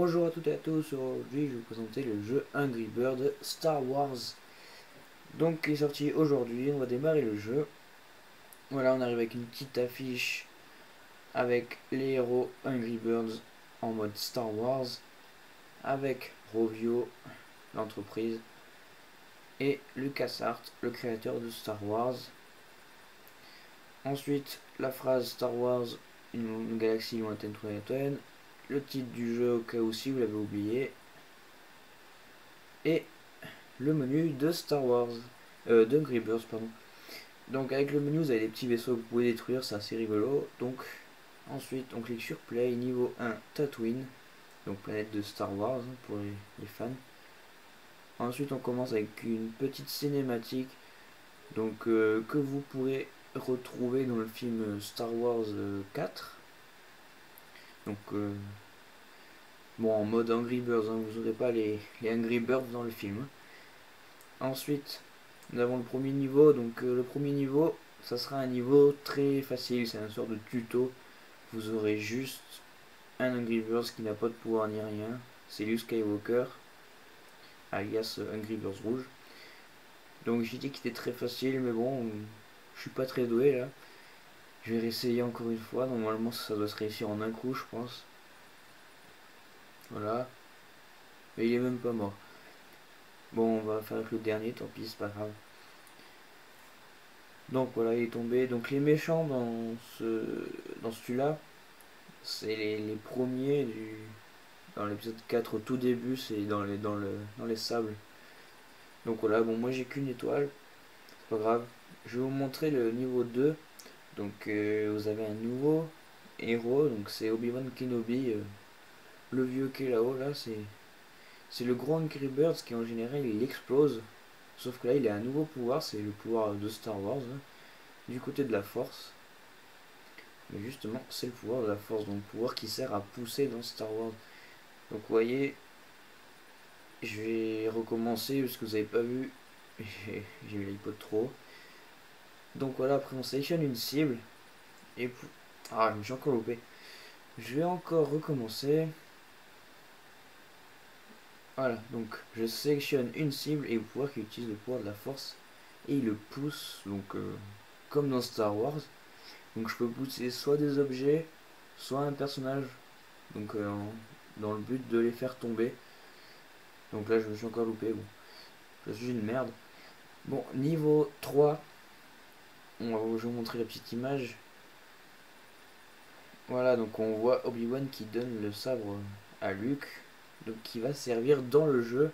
Bonjour à toutes et à tous, aujourd'hui je vais vous présenter le jeu Angry Birds Star Wars. Donc il est sorti aujourd'hui, on va démarrer le jeu. Voilà, on arrive avec une petite affiche avec les héros Angry Birds en mode Star Wars, avec Rovio, l'entreprise, et LucasArts, le créateur de Star Wars. Ensuite, la phrase Star Wars, une galaxie lointaine, le titre du jeu au cas où si vous l'avez oublié, et le menu de Star Wars, d'Angry Birds, pardon. Donc avec le menu, vous avez des petits vaisseaux que vous pouvez détruire, c'est assez rigolo. Donc ensuite, on clique sur Play, niveau 1, Tatooine, donc planète de Star Wars pour les fans. Ensuite, on commence avec une petite cinématique, donc que vous pourrez retrouver dans le film Star Wars 4. Donc bon, en mode Angry Birds, hein, vous n'aurez pas les Angry Birds dans le film. Ensuite, nous avons le premier niveau. Donc le premier niveau, ça sera un niveau très facile, c'est un sort de tuto. Vous aurez juste un Angry Birds qui n'a pas de pouvoir ni rien. C'est Luke Skywalker, alias Angry Birds rouge. Donc j'ai dit qu'il était très facile, mais bon, je suis pas très doué là. Je vais réessayer encore une fois. Normalement, ça doit se réussir en un coup, je pense. Voilà. Mais il est même pas mort. Bon, on va faire avec le dernier, tant pis, c'est pas grave. Donc voilà, il est tombé. Donc les méchants dans celui-là, c'est les premiers dans l'épisode 4 au tout début, c'est dans les sables. Donc voilà, bon, moi j'ai qu'une étoile, c'est pas grave. Je vais vous montrer le niveau 2. Donc vous avez un nouveau héros, donc c'est Obi-Wan Kenobi, le vieux qui est là-haut, là, c'est le grand Angry Birds qui en général il explose. Sauf que là il a un nouveau pouvoir, c'est le pouvoir de Star Wars, hein, du côté de la force. Mais justement, c'est le pouvoir de la force, donc le pouvoir qui sert à pousser dans Star Wars. Donc vous voyez, je vais recommencer parce que vous n'avez pas vu, j'ai eu l'iPod trop. Donc voilà, après on sélectionne une cible. Et ah, je me suis encore loupé. Je vais encore recommencer. Voilà, donc je sélectionne une cible et le pouvoir qui utilise le pouvoir de la force. Et il le pousse, donc comme dans Star Wars. Donc je peux pousser soit des objets, soit un personnage. Donc dans le but de les faire tomber. Donc là je me suis encore loupé. Bon, je suis une merde. Bon, niveau 3. Je vais vous montrer la petite image. Voilà, donc on voit Obi-Wan qui donne le sabre à Luke. Donc qui va servir dans le jeu.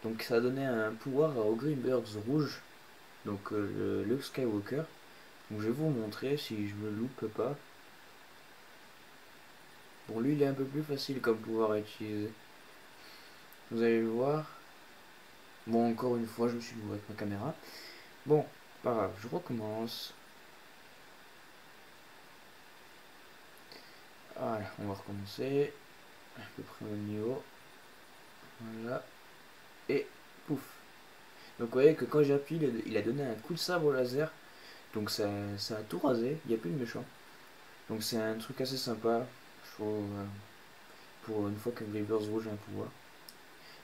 Donc ça a donné un pouvoir à Angry Birds rouge. Donc le Luke Skywalker. Donc je vais vous montrer si je me loupe pas. Bon, lui il est un peu plus facile comme pouvoir à utiliser. Vous allez le voir. Bon, encore une fois je me suis loupé avec ma caméra. Bon, pas grave, je recommence. Voilà, on va recommencer. À peu près au même niveau. Voilà. Et pouf. Donc vous voyez que quand j'appuie, il a donné un coup de sabre au laser. Donc ça a tout rasé, il n'y a plus de méchant. Donc c'est un truc assez sympa. Pour une fois qu'Angry Birds rouge a un pouvoir.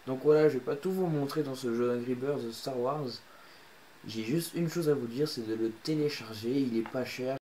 Donc voilà, je vais pas tout vous montrer dans ce jeu Angry Birds Star Wars. J'ai juste une chose à vous dire, c'est de le télécharger, il est pas cher.